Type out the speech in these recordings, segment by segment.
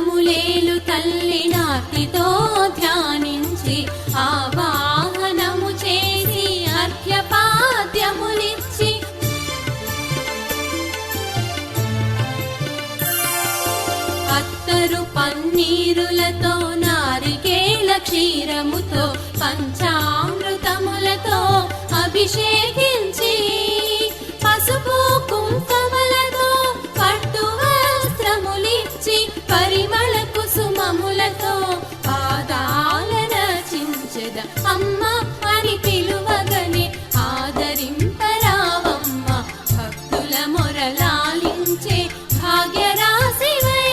జగములేలు తల్లి నాటితో ధ్యానించి ఆవాహనము చేసి అర్ఘ్యపాద్యములిచ్చి అత్తరు పన్నీరులతో నారికేళ క్షీరముతో పంచామృతములతో అభిషేకించి పసుపు కుంకుమలతో పట్టు వస్త్రములిచ్చి పరిమళ కుసుమములతో పాదాలన చించెద అమ్మ అని పిలువగనే ఆదరింపరావమ్మ భక్తుల మొరలాలించే భాగ్యరాశివై.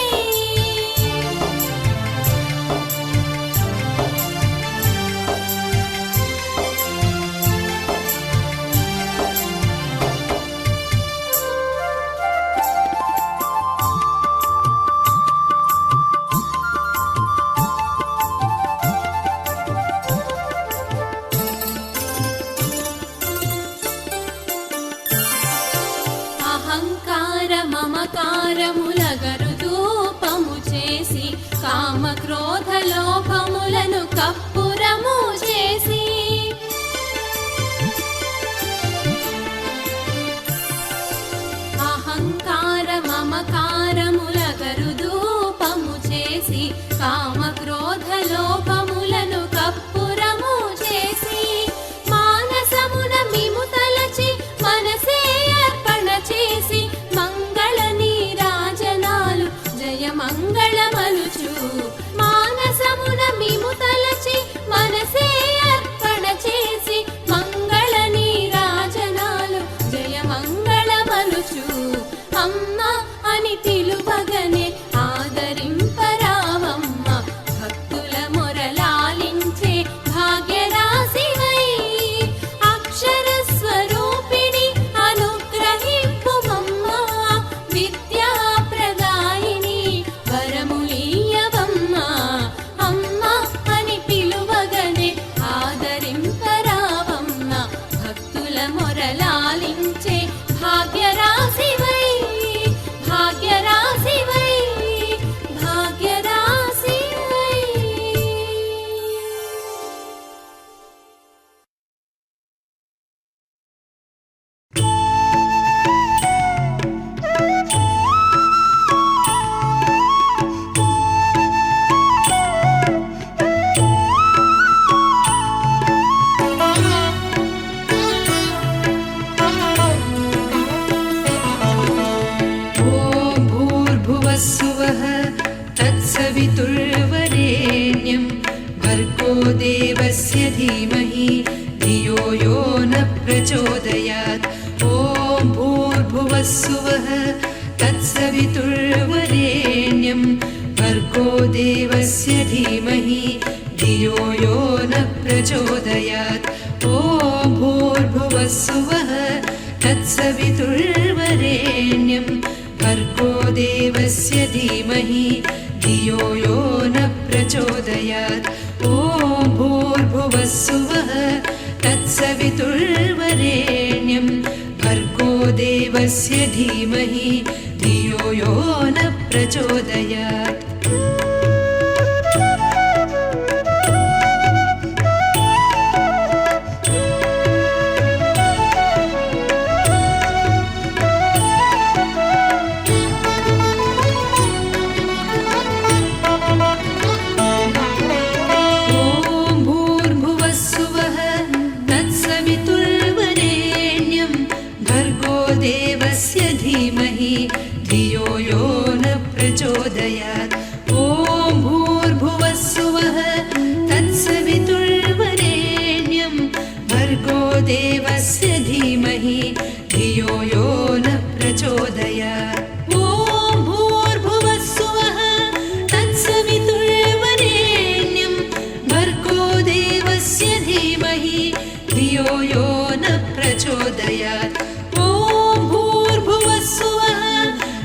అహంకార మమకారములగరు ధూపము చేసి కామక్రోధ లోభములను కప్పురము చేసి అహంకార మమకారములగరు ధూపము చేసి కామక్రోధ లోభములను కప్పురము చేసి మానసమున మిము తలచి మనసే అర్పణ చేసి మంగళ నీరాజనాలు జయ మంగళమలుచు మానసమున మిము తలచి మనసే అర్పణ చేసి మంగళ నీరాజనాలు జయ మంగళమలుచు అమ్మ అని పిలువగనే ఆదరింపరావమ్మ భక్తుల మొరలాలించే భాగ్యరాశివై. అక్షర స్వరూపిణి అనుగ్రహింపుమమ్మ విద్యా ప్రదాయిని వరములీయవమ్మ అమ్మ అని పిలువగనే ఆదరింపరావమ్మ భక్తుల మొరలాలించే భాగ్యరాశివై భాగ్యరాశివై భాగ్యరాశివై. ॐ भूर्भुवस्सुवः तत्सवितुर्वरेण्यं भर्गो देवस्य धीमहि धियो यो न प्रचोदयात्. ॐ भूर्भुवस्सुवः तत्सवितुर्वरेण्यं भर्गो देवस्य धीमहि धियो यो न प्रचोदयात्. ॐ भूर्भुवस्सुवः तत्सवितुर्वरेण्यं भर्गो देवस्य धीमहि धियो यो न प्रचोदयात्. ॐ भूर्भुवस्सुवः तत्सवितुर्वरेण्यं भर्गो देवस्य धीमहि धियो यो न प्रचोदयात्. देवस्य धीमहि धियो यो न प्रचोदयात्. ॐ भूर्भुवस्सुवः तत्सवितुर्वरेण्यं भर्गो देवस्य धीमहि धियो यो न प्रचोदयात्. ॐ भूर्भुवस्सुवः तत्सवितुर्वरेण्यं भर्गो देवस्य धीमहि धियो यो न प्रचोदयात्.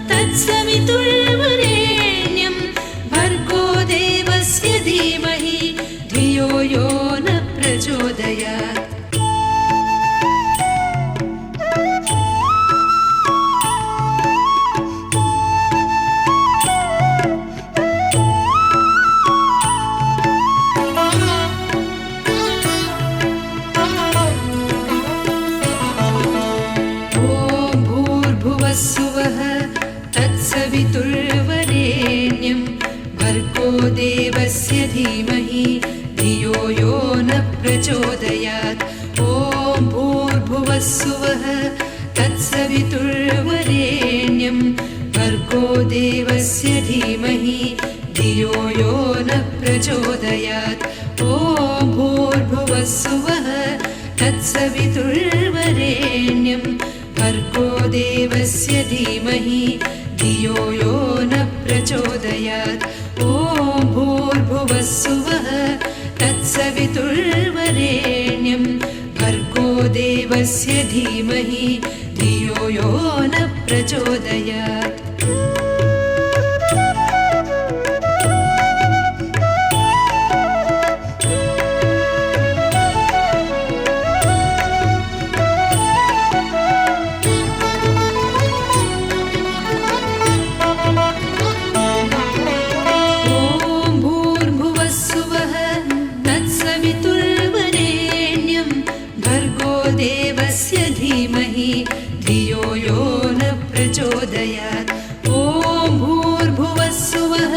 तत्सवितुर्वरेण्यं भर्गो देवस्य धीमहि धियो यो न प्रचोदयात्. ॐ भर्गो देवस्य धीमहि धियो यो न प्रचोदयात् ॐ भूर्भुवस्सुवः तत्सवितुर्वरेण्यं भर्गो देवस्य धीमहि धियो यो न प्रचोदयात् ॐ भूर्भुवस्सुवः तत्सवितुर्वरेण्यं भर्गो देवस्य धीमहि धियो यो न प्रचोदयात् ॐ भूर्भुवस्सुवः तत्सवितुर्वरेण्यं भर्गो देवस्य धीमहि धियो यो न प्रचोदयात् देवस्य धीमहि धियो यो न प्रचोदयात् ॐ भूर्भुवस्सुवः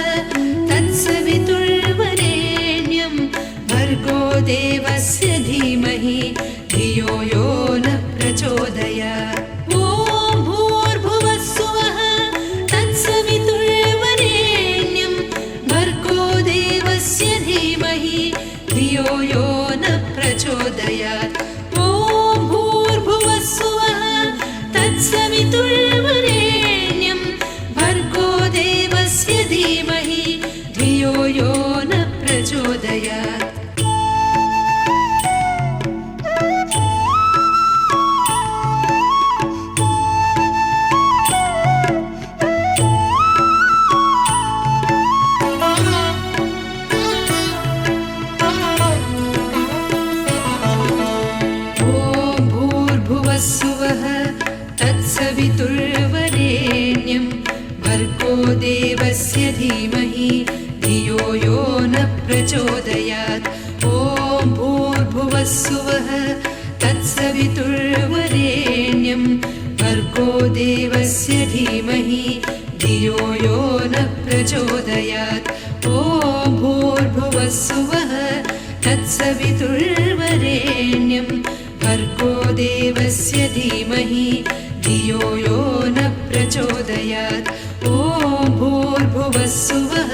तत्सवितुर्वरेण्यं भर्गो देवस्य धीमहि धियो यो न प्रचोदयात् ॐ भूर्भुवस्सुवः तत्सवितुर्वरेण्यं भर्गो देवस्य धीमहि धियो यो न प्रचोदयात् तत्सवितुर्वरेण्यं भर्गो देवस्य धीमहि धियो यो न प्रचोदयात् भूर्भुवस्सुवः तत्सवितुर्वरेण्यं भर्गो देवस्य धीमहि धियो यो न प्रचोदयात् ॐ भूर्भुवस्सुवः तत्सवितुर्वरेण्यं भर्गो देवस्य धीमहि धियो यो न प्रचोदयात् ॐ भूर्भुवस्सुवः तत्सवितुर्वरेण्यं भर्गो देवस्य धीमहि धियो यो न प्रचोदयात् ॐ भूर्भुवस्सुवः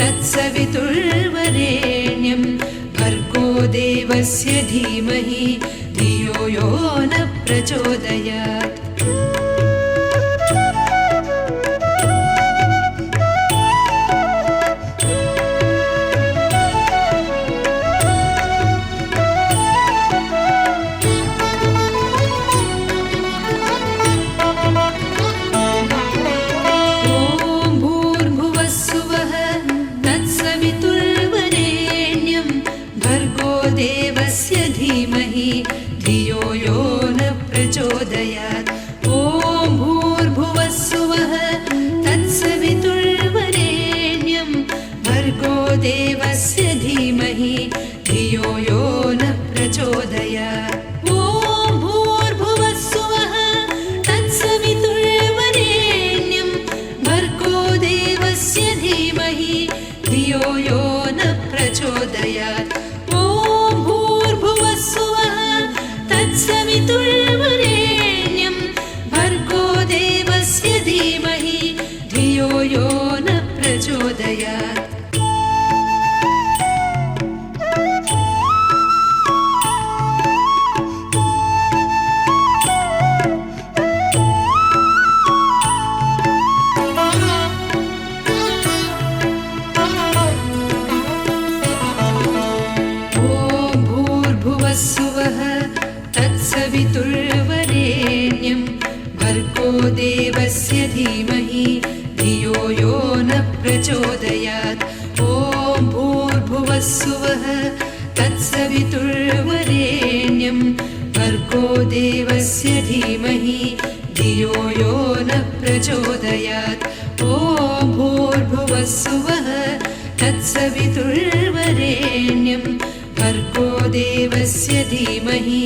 तत्सवितुर्वरेण्यं भर्गो देवस्य धीमहि धियो यो न प्रचोदयात् देवस्य धीमहि धियो यो न प्रचोदयात् ॐ भूर्भुवस्सुवः तत्सवितुर्वरेण्यं भर्गो देवस्य धीमहि धियो यो न प्रचोदयात् ॐ भूर्भुवस्सुवः तत्सवितुर्वरेण्यं भर्गो देवस्य धीमहि धियो यो न प्रचोदयात् तत्सवितुर्वरेण्यं भर्गो देवस्य धीमहि धियो यो न प्रचोदयात् ॐ भूर्भुवस्सुवः तत्सवितुर्वरेण्यं भर्गो देवस्य धीमहि धियो यो न प्रचोदयात् ॐ भूर्भुवस्सुवः तत्सवितुर्वरेण्यं भर्गो देवस्य धीमहि धियो यो न प्रचोदयात् ॐ भूर्भुवस्सुवः तत्सवितुर्वरेण्यं भर्गो देवस्य धीमहि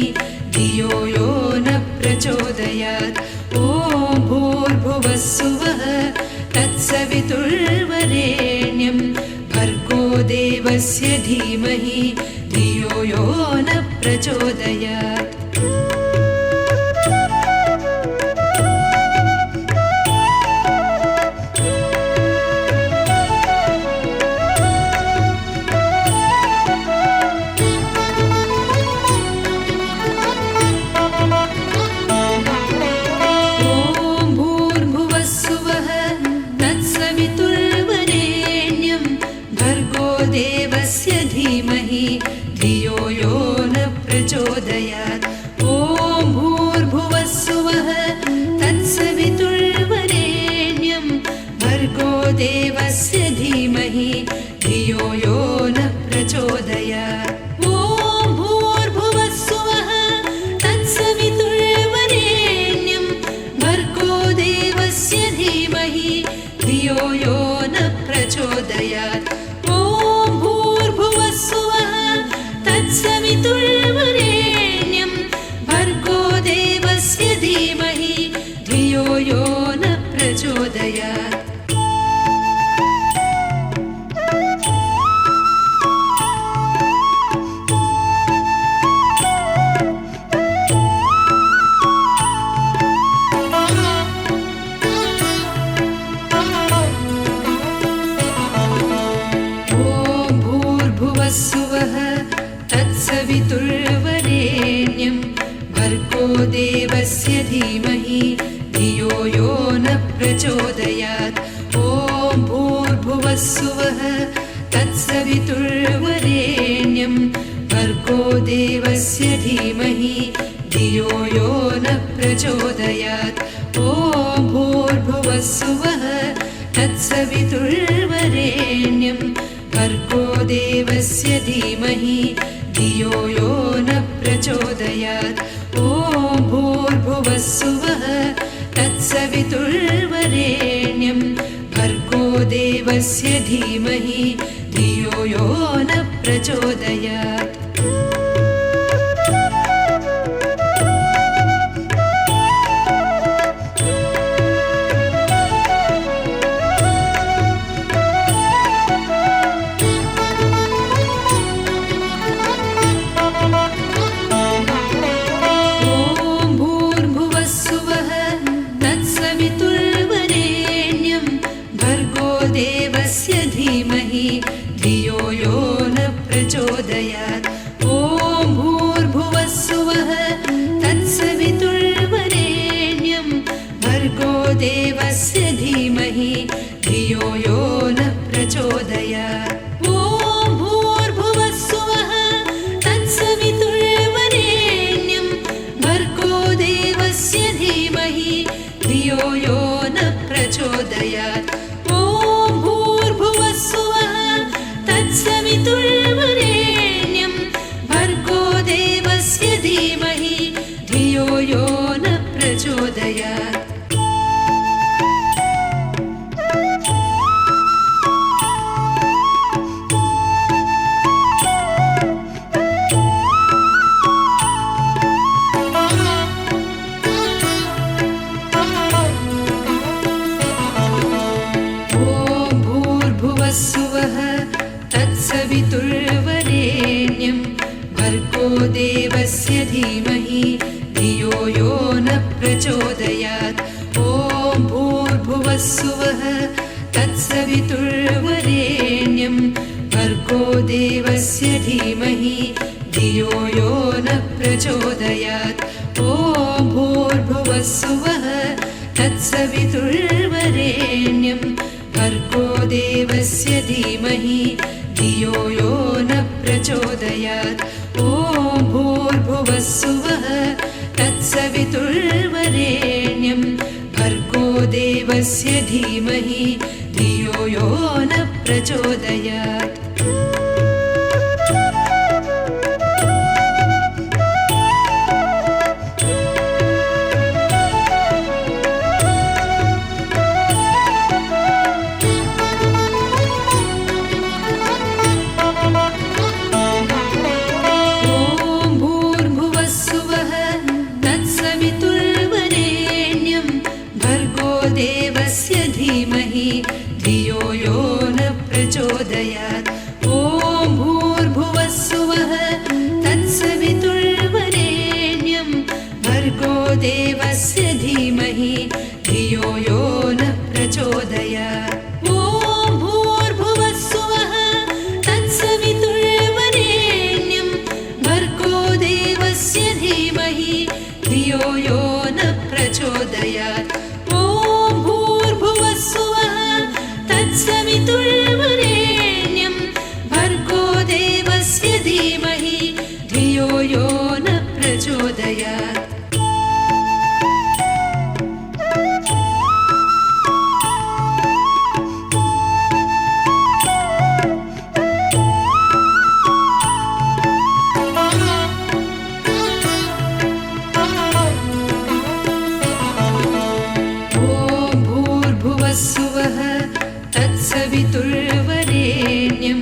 धियो यो न प्रचोदयात् ॐ भूर्भुवस्सुवः तत्सवितुर्वरेण्यं देवस्य धीमहि धियो यो न प्रचोदयात्। देवस्य धीमहि धियो यो न प्रचोदयात्। ॐ भूर्भुवस्सुवः तत्सवितुर्वरेण्यं भर्गो देवस्य धीमहि धियो यो न प्रचोदयात्। ॐ भूर्भुवस्सुवः तत्सवितुर्वरेण्यं भर्गो देवस्य धीमहि धियो यो न प्रचोदयात्। तत्सवितुर्वरेण्यं भर्गो देवस्य धीमहि धियो यो न प्रचोदयात्। भूर्भुवस्सुवः तत्सवितुर्वरेण्यं भर्गो देवस्य धीमहि धियो यो न प्रचोदयात्। ॐ भूर्भुवस्सुवः तत्सवितुर्वरेण्यं भर्गो देवस्य धीमहि धियो यो न प्रचोदयात्। ॐ भूर्भुवस्सुवः तत्सवितुर्वरेण्यं भर्गो देवस्य धीमहि धियो यो न प्रचोदयात्। ॐ भूर्भुवस्सुवः तत्सवितुर्वरेण्यं भर्गो देवस्य धीमहि धियो यो न प्रचोदयात्। देवस्य धीमहि धियो यो न प्रचोदयात्। ॐ भूर्भुवस्सुवः तत्सवितुर्वरेण्यं भर्गो देवस्य धीमहि धियो यो न प्रचोदयात्। ॐ भूर्भुवस्सुवः तत्सवितुर्वरेण्यं भर्गो देवस्य धीमहि धियो यो न प्रचोदयात्। तत्सवितुर्वरेण्यं भर्गो देवस्य धीमहि धियो यो न प्रचोदयात्। ॐ भूर्भुवस्सुवः तत्सवितुर्वरेण्यं भर्गो देवस्य धीमहि धियो यो न प्रचोदयात्। ॐ भूर्भुवस्सुवः तत्सवितुर्वरेण्यं भर्गो देवस्य धीमहि धियो यो न प्रचोदयात्। ॐ भूर्भुवस्सुवः तत्सवितुर्वरेण्यं भर्गो देवस्य धीमहि धियो यो न प्रचोदयात्। ॐ भूर्भुवस्सुवः तत्सवितुर्वरेण्यं भर्गो देवस्य धीमहि धियो यो न प्रचोदयात्। देवस्य धीमहि धियो यो न प्रचोदयात्। ॐ भूर्भुवः स्वः तत्सवितुर्वरेण्यं भर्गो देवस्य धीमहि धियो यो न प्रचोदयात् ॐ भूर्भुवः स्वः तत्सवितुर्वरेण्यं भर्गो देवस्य धीमहि धियो यो न प्रचोदयात् ॐ भूर्भुवः स्वः तत्सवितुर्वरेण्यं भर्गो देवस्य धीमहि धियो यो न प्रचोदयात् स्वः तत्सवितुर्वरेण्यं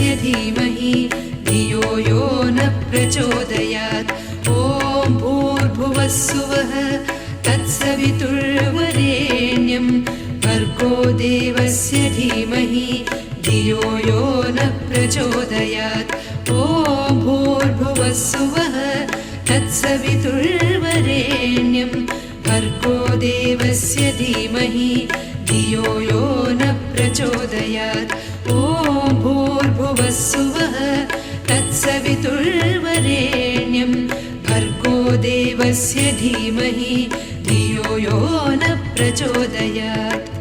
भर्गो देवस्य धीमहि धियो यो न प्रचोदयात् ॐ भूर्भुवः स्वः तत्सवितुर्वरेण्यं भर्गो देवस्य धीमहि धियो यो न प्रचोदयात् ॐ भूर्भुवः स्वः तत्सवितुर्वरेण्यं भर्गो देवस्य धीमहि धियो यो न प्रचोदयात् ॐ भूर्भुवः स्वः तत्सवितुर्वरेण्यं भर्गो देवस्य धीमहि धियो यो न प्रचोदयात्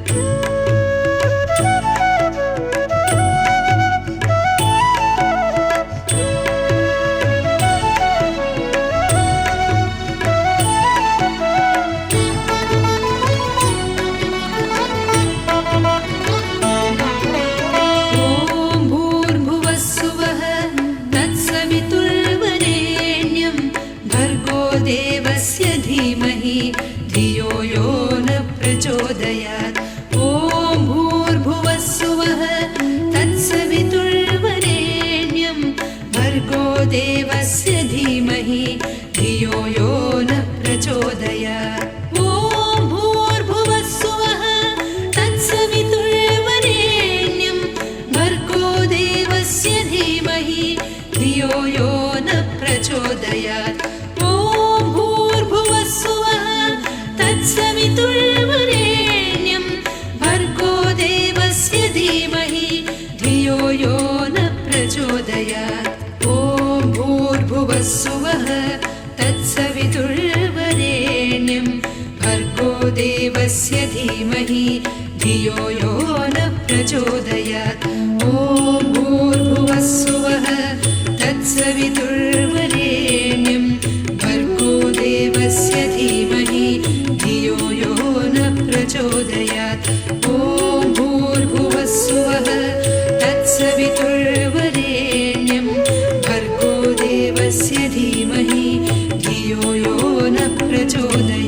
देवस्य धीमहि धियो यो न प्रचोदयात् ॐ भूर्भुवः स्वः तत्सवितुर्वरेण्यं भर्गो देवस्य धीमहि धियो यो न प्रचोदयात् ॐ भूर्भुवः स्वः तत्सवितुर्वरेण्यं भर्गो देवस्य धीमहि धियो यो न प्रचोदयात् तत्सवितुर्वरेण्यं भर्गो देवस्य धीमहि धियो यो न प्रचोदयात् ॐ भूर्भुवः स्वः तत्सवितुर्वरेण्यं भर्गो देवस्य धीमहि धियो यो न प्रचोदयात् ॐ भूर्भुवः स्वः तत्सवितुर्वरेण्यं भर्गो देवस्य धीमहि धियो यो न प्रचोदयात् ॐ भूर्भुवः स्वः तत्सवितुर्वरेण्यं भर्गो देवस्य धीमहि धियो यो न प्रचोदयात्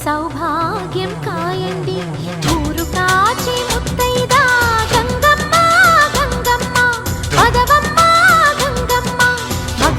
సౌభాగ్యం కాయండి ఊరు కాచి ముత్తైదా గంగమ్మ గంగమ్మ పదవమ్మ గంగమ్మ మగ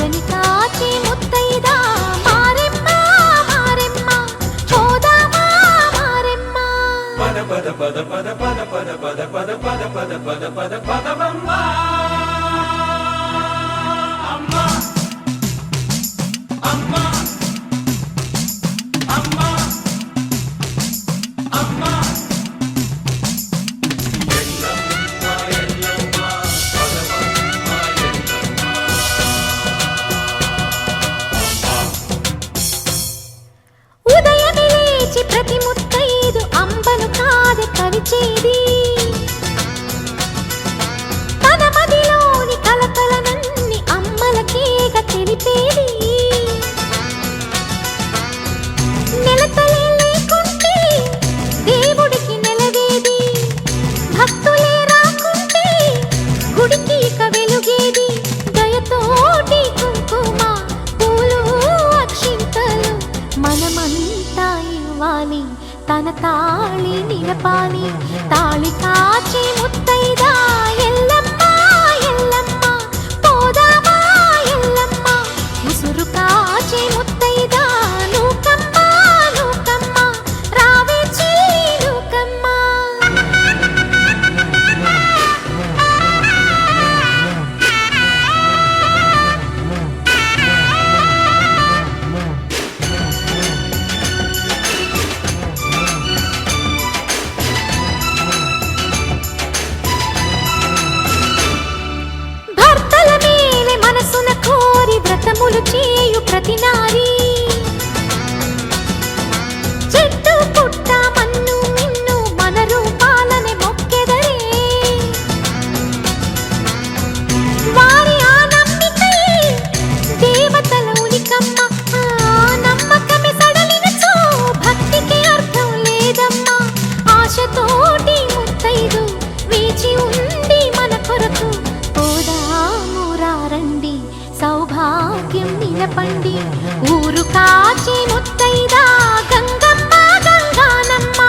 నిలపాలి. తాళి కాచి ముత్తైదా ఎల్లమ్మ ఎల్లమ్మ పోదామా ఎల్లమ్మ. ముసురు కాచి ముత్తైదా నూకమ్మ నూకమ్మ రావే చెల్లి నూకమ్మ. భర్తల మేలే మనసున కోరి వ్రతములు చేయు ప్రతి నారీ. చెట్టు పుట్ట మన్ను మిన్ను మన రూపాలనే మొక్కెదరే. వారి ఆ నమ్మికయే దేవతల ఉనికమ్మ. ఆ నమ్మకమే సడలినచో భక్తికి అర్థం లేదమ్మా. ఆశతోటి ముత్తైదు వేచి ఉంది మన కొరకు. పోదాము రండి సౌభాగ్యం నిలపండి. ఊరు కాచి ముత్తైదా గంగమ్మ గంగానమ్మ.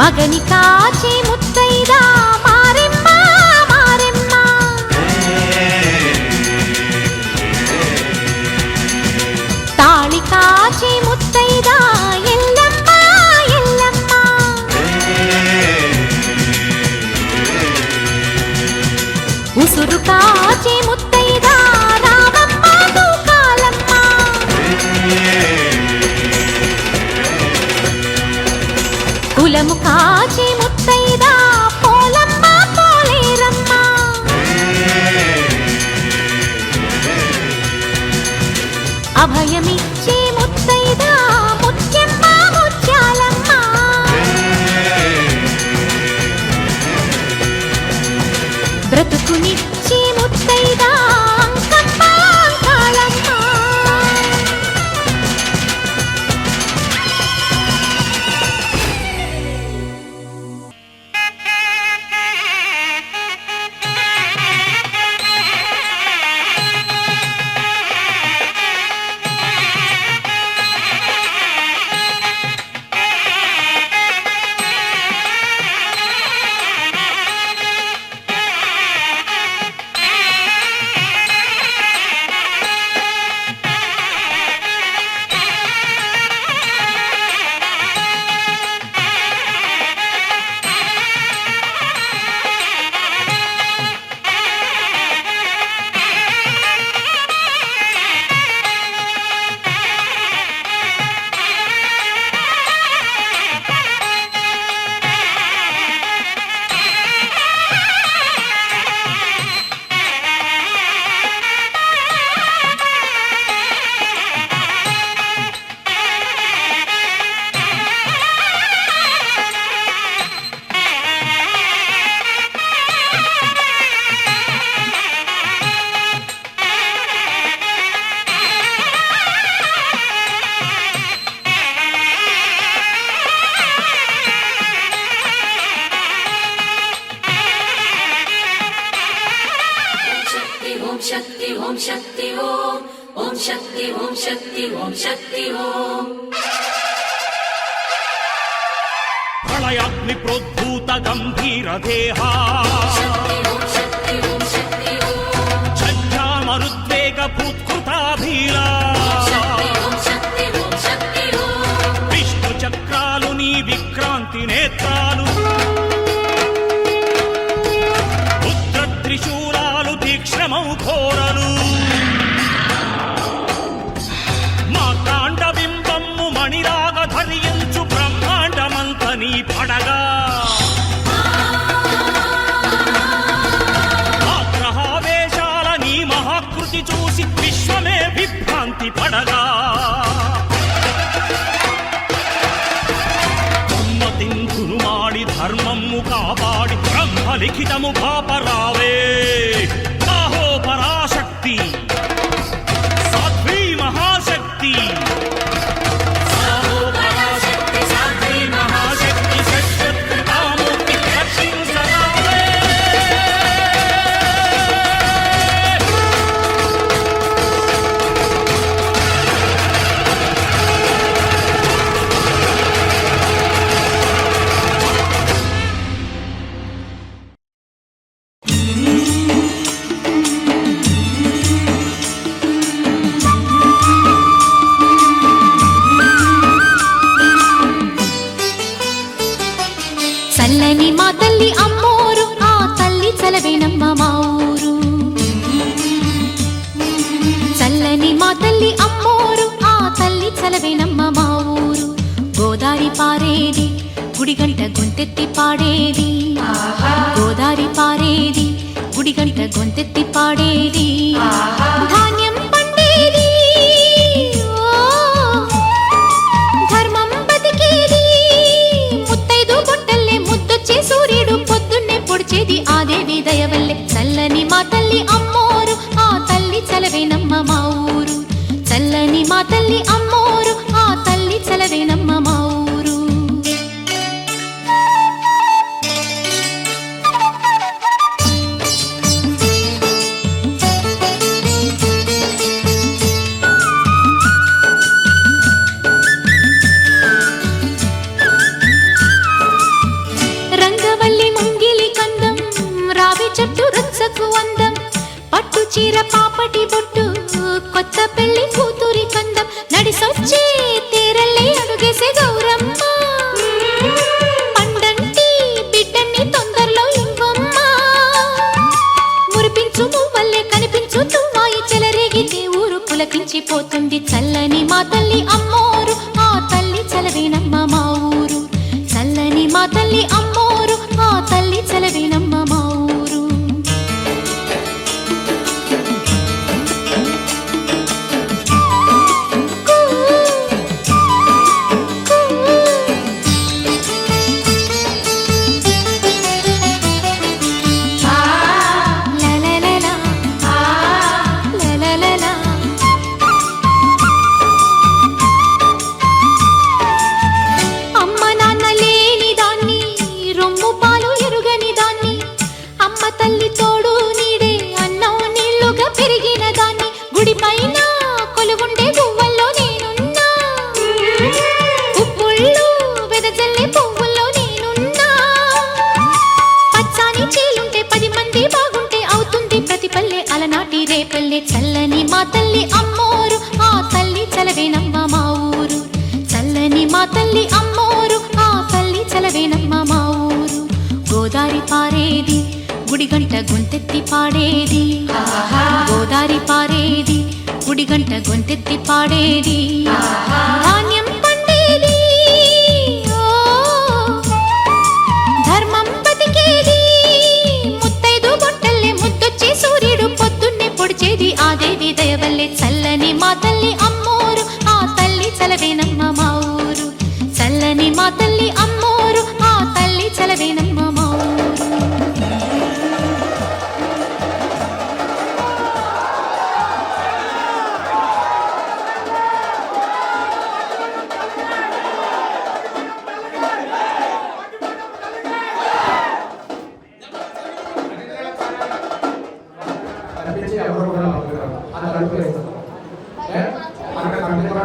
మగని కాచి ముత్తైదా మారెమ్మ మారెమ్మ. తాళి కాచి ముత్తైదా ఎల్లమ్మ ఎల్లమ్మ. ఉసురు కాచి ముత్తైదా రామమ్మ తూకాలమ్మ. కులము కాచి ముత్తైదా పోలమ్మ పోలేరమ్మ. అభయమిచ్చే ముత్తైదా ముత్యమ్మ ముత్యాలమ్మ. బ్రతుకునిచ్చే ముత్తైదా అంకమ్మ అంకాళమ్మ. शक्ति ओम शक्ति ओम शक्ति ओम शक्ति ओम शक्ति ओम प्रलयाग्नि प्रोद्भूत गंभीर देहा छज्जामरुद्वेग भूत्कृताभीला विष्णु चक्रालु नी विक्रांति नेत्रालु रुद्र त्रिशूलालु तीक्ष्णमौ घोरलु मातांडबिंबम्मु मणिराग धरियंचु ब्रह्मांडमंतनी पडगा आग्रहावेशाल नी महाकृति चूसी विश्वमे विभ्रांति पडगा ధర్మము కాపాడి బ్రహ్మలిఖితము పాపరావే ఆహో పరాశక్తి సాధ్వీ మహాశక్తి ఆహో పరాశక్తి సాధ్వీ మహాశక్తి సత్యత్రికామూర్తి రక్షించరావే చల్లని మా తల్లి అమ్మోరు ఆ తల్లి చలవేనమ్మ మా ఊరు. చల్లని మా తల్లి అమ్మోరు ఆ తల్లి చలవేనమ్మ మా ఊరు. గోదారి పారేది గుడిగంట గొంతెత్తి పాడేది, గోదారి పారేది గుడిగంట గొంతెత్తి పాడేది. ధాన్యం పండేది ఓ ధర్మం బతికేది, ముత్తైదు బొట్టల్లే ముద్దొచ్చే సూర్యుడు పొద్దున్నే పొడిచేది ఆ దేవి దయవల్లే. చల్లని మా తల్లి అమ్మోరు ఆ తల్లి చలవేనమ్మ మా ఊరు. చల్లని మా తల్లి అమ్మోరు ఆ తల్లి చలవేనమ్మ మా ఊరు. రంగవల్లి ముంగిలి కందం రావి చెట్టు రుచ్చకు అందం, పట్టు చీర పాపటి బొట్టు కొత్త పెళ్లి కూతురి కందం, నడిసొచ్చే తీరల్లే అడుగేసే గౌరమ్మ. పండంటి బిడ్డన్ని తొందరలో ఇంకొమ్మ, మురిపించు మువ్వల్లే కనిపించు తుమ్మాయి చెలరేగితే ఊరు పులకించిపోతుంది. చల్లని మా తల్లి అమ్మోరు ఆ తల్లి చలవేనమ్మ మా ఊరు. చల్లని మా తల్లి అమ్మోరు ఆ తల్లి చలవేనమ్మ మా ఊరు. అమ్మ నాన్న లేని దాన్ని, రొమ్ము పాలు ఎరుగని దాన్ని, అమ్మ తల్లి తోడు నీడే అన్నం నీళ్లుగా పెరిగిన దాన్ని, గుడిపైన కొలువుండే గువ్వల్లో నేనున్నా, ఉప్పుళ్ళు వెదజల్లే పువ్వుల్లో నేనున్నా, పచ్చాని చీలుంటే 10 మంది బాగుంటే అవుతుంది ప్రతి పల్లె అలనాటి రేపల్లె. చల్లని మా తల్లి అమ్మోరు ఆ తల్లి చలవేనమ్మ మా ఊరు. చల్లని మా తల్లి అమ్మోరు ఆ తల్లి చలవేనమ్మ మా ఊరు. గోదారి పారేది గుడిగంట గొంతెత్తి పాడేది, గోదారి పారేది గుడిగంట గొంతెత్తి పాడేది. ధాన్యం పండేది ఓ ధర్మం బతికేది, ముత్తైదు బొట్టల్లే ముద్దొచ్చే సూర్యుడు పొద్దున్నే పొడిచేది ఆ దేవి దయవల్లే. చల్లని మా తల్లి అమ్మోరు ఆ తల్లి చలవేనమ్మ మా ఊరు. చల్లని మా తల్లి అమ్మోరు ఆ తల్లి చలవేనమ్మ మా ఊరు. కనిపించి ఎవరు కూడా నవ్వుతున్నారు. అది కనిపిస్తుంది. అక్కడ కనిపించకుండా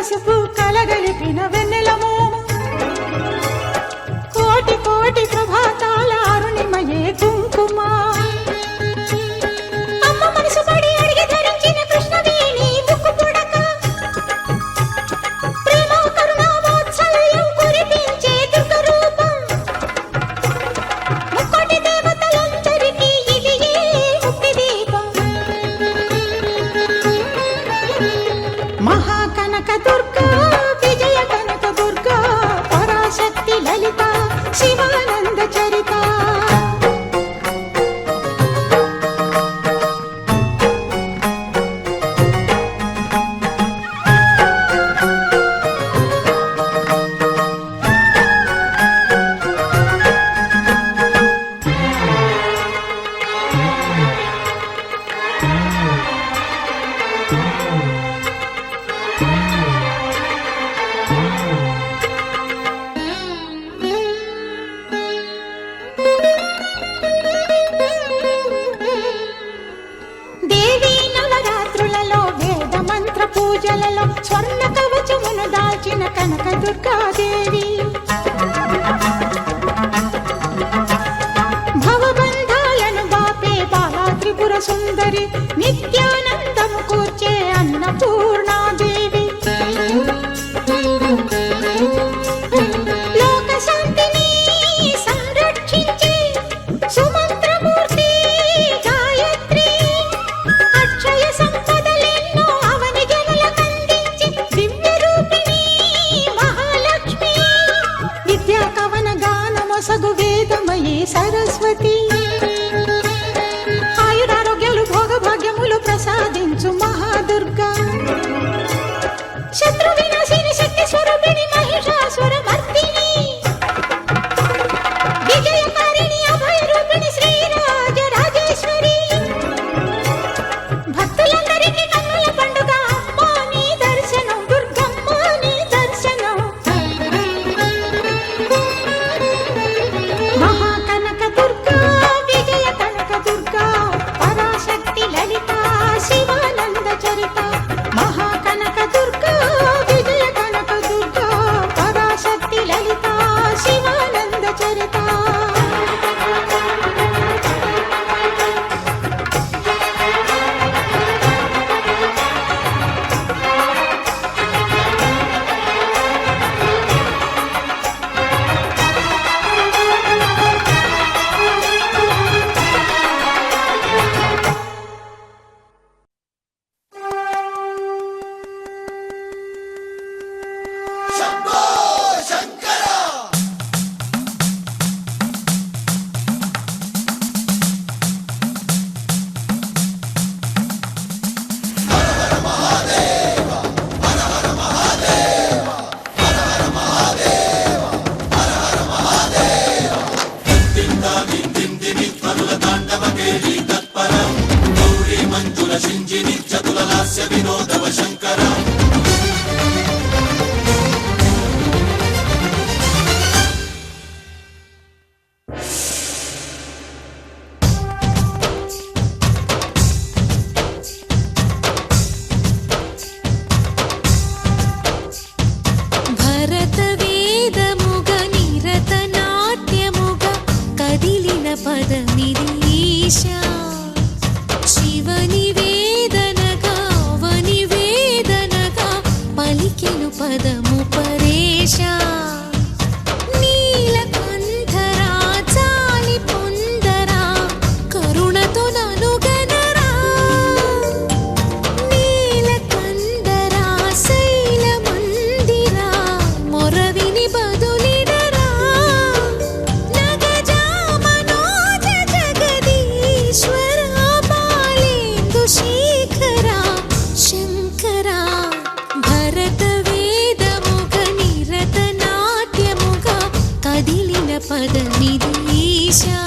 పసుపు కలగలిపిన వెన్నెలమోము కోటి కోటి ప్రభాతాల అరుణిమయే కుంకుమ అమ్మ మనసు పడి అడిగి ధరించిన కృష్ణవేణి ముక్కు పుడక ప్రేమ కరుణ వాత్సల్యం కురిపించే దుర్గ రూపం ముక్కోటి దేవతలందరికీ ఇది ముక్తి దీపం మహాకనక దుర్గా విజయ కనక దుర్గా పరాశక్తి లలిత శివానంద చరిత దేవి నవరాత్రులలో వేద మంత్ర పూజలలో స్వర్ణ కవచమును దాల్చిన కనక దుర్గాదేవి భవబంధాలను బాపే బాలా త్రిపుర సుందరి నిత్యానందము కూర్చే అన్నపూర్ణాదేవి లోక శాంతిని సంరక్షించే సుమంత్రమూర్తి గాయత్రి అక్షయ సంపదలెన్నో అవని జనులకందించి దివ్య రూపిణి మహాలక్ష్మి విద్యా కవన గానమొసగు వేదమయీ సరస్వతి ఆయురారోగ్యాలు భోగభాగ్యములు ప్రసాదించు మహాదుర్గా శత్రు వినాశిని శక్తి స్వరూపిణి మహిషాసుర మర్దిని విజయకారిణి అభయ రూపిణి శ్రీరాజ రాజేశ్వరి భక్తులందరికీ కన్నుల పండుగ అమ్మా నీ దర్శనం దుర్గమ్మ నీ దర్శనం మహాకనక దుర్గా విజయ కనక దుర్గా పరాశక్తి లలిత శివానంద చరిత మహాకనక దుర్గా విజయ కనక దుర్గా పరాశక్తి లలిత శివానంద చరిత భరత వేదముగ నిరత నాట్యముగ కదిలిన పదమిది ఈశా శివని వేదనగా అవని వేదనగా పలికెను పదము పరేశా నీలకంఠరా చాలి పొందరా కరుణతో ననుగనరా నీలకందరా శైల మందిరా మొరవిని బదులిడరా నగజా మనోజ జగదీశ్వరా బాలేందు శేఖరా శంకరా భరత వేదముగ నిరత నాట్యముగ కదిలిన పదమిది ఈశా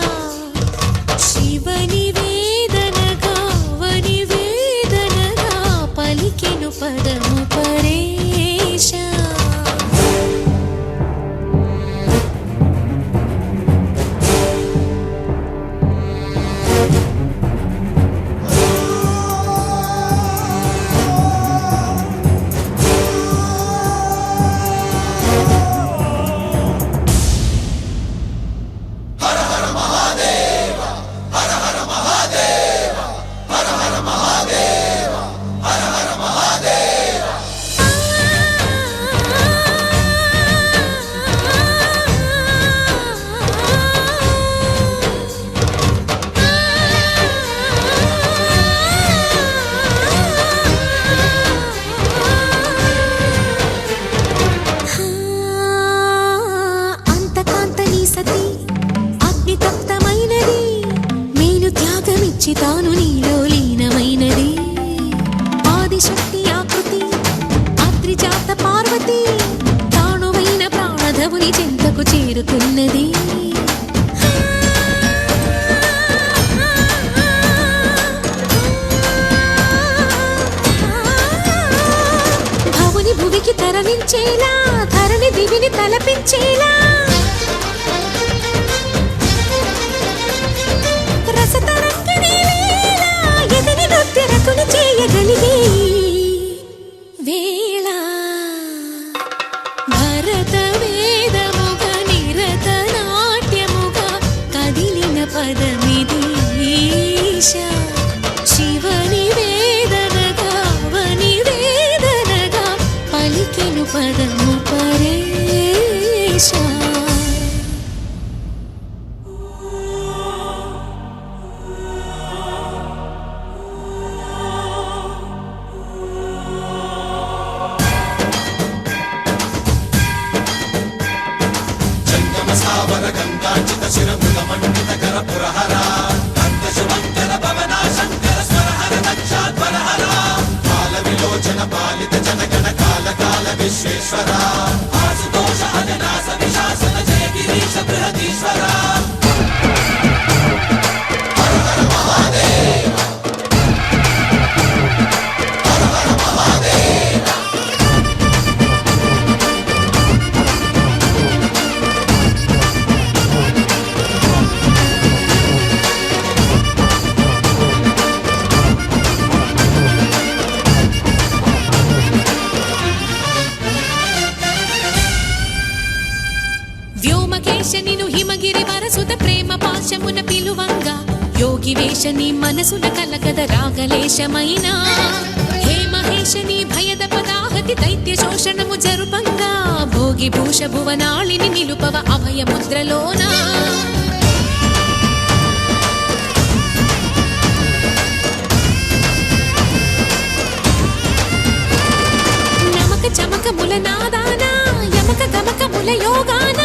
శివని వేదనగా అవని వేదనగా పలికెను పదము పరేశా పారిజాత పార్వతి తానువైన ప్రాణధవుని చెంతకు చేరుకున్నది. భవుని భువికి తరలించేలా ధరణి దివిని తలపించేలా రసతరంగిణి లీలా ఎదిని నృత్యరతుని చేయగలిగే వేళ భరత వేదముగా నిరత నాట్యముగా కదిలిన పదమిది ఈశా శివని వేదనగా అవని వేదనగా పలికెను పదము పరేశా. వ్యోమకేశనిను హిమగిరి వరసుత ప్రేమ పాశమున పిలువంగా యోగి వేషని మనసున కలకద రాగలేశమైనా హే మహేశని భయద పదాహతి దైత్య శోషణము జరుపంగా భోగి భూష భువనాళిని నిలుపవ అభయ ముద్రలోనా. నమక చమక ముల నాదానా యమక గమక ముల యోగానా